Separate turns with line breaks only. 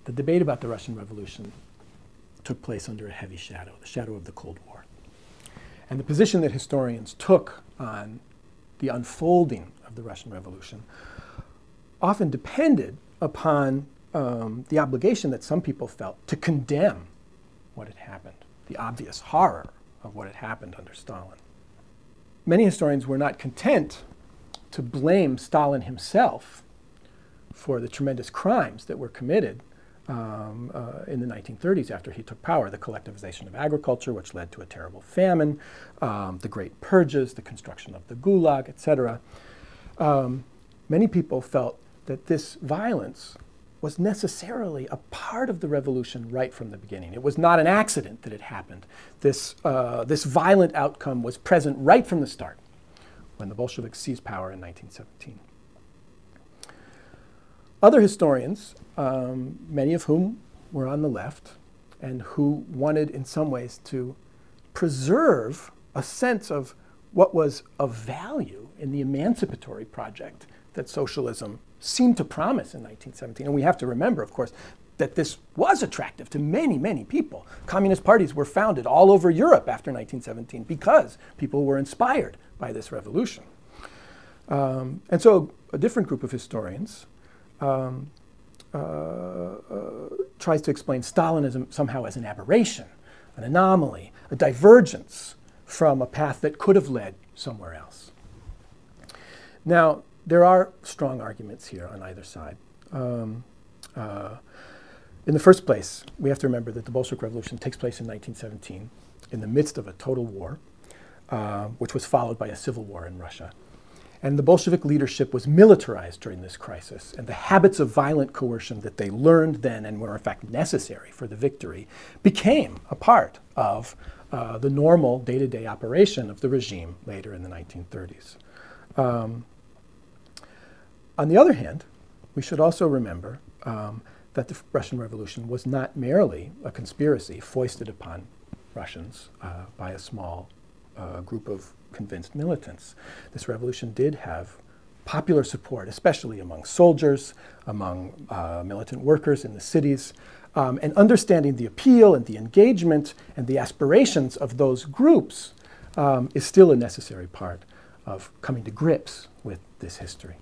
the debate about the Russian Revolution took place under a heavy shadow, the shadow of the Cold War. And the position that historians took on the unfolding of the Russian Revolution often depended upon the obligation that some people felt to condemn what had happened, the obvious horror of what had happened under Stalin. Many historians were not content to blame Stalin himself for the tremendous crimes that were committed in the 1930s after he took power, the collectivization of agriculture, which led to a terrible famine, the great purges, the construction of the Gulag, etc. Many people felt that this violence was necessarily a part of the revolution right from the beginning. It was not an accident that it happened. This violent outcome was present right from the start when the Bolsheviks seized power in 1917. Other historians, many of whom were on the left and who wanted in some ways to preserve a sense of what was of value in the emancipatory project that socialism seemed to promise in 1917. And we have to remember, of course, that this was attractive to many, many people. Communist parties were founded all over Europe after 1917 because people were inspired by this revolution. And so a different group of historians tries to explain Stalinism somehow as an aberration, an anomaly, a divergence from a path that could have led somewhere else. Now, there are strong arguments here on either side. In the first place, we have to remember that the Bolshevik Revolution takes place in 1917 in the midst of a total war, which was followed by a civil war in Russia. And the Bolshevik leadership was militarized during this crisis, and the habits of violent coercion that they learned then and were in fact necessary for the victory became a part of the normal day-to-day operation of the regime later in the 1930s. On the other hand, we should also remember that the Russian Revolution was not merely a conspiracy foisted upon Russians by a small group of convinced militants. This revolution did have popular support, especially among soldiers, among militant workers in the cities, and understanding the appeal and the engagement and the aspirations of those groups is still a necessary part of coming to grips with this history.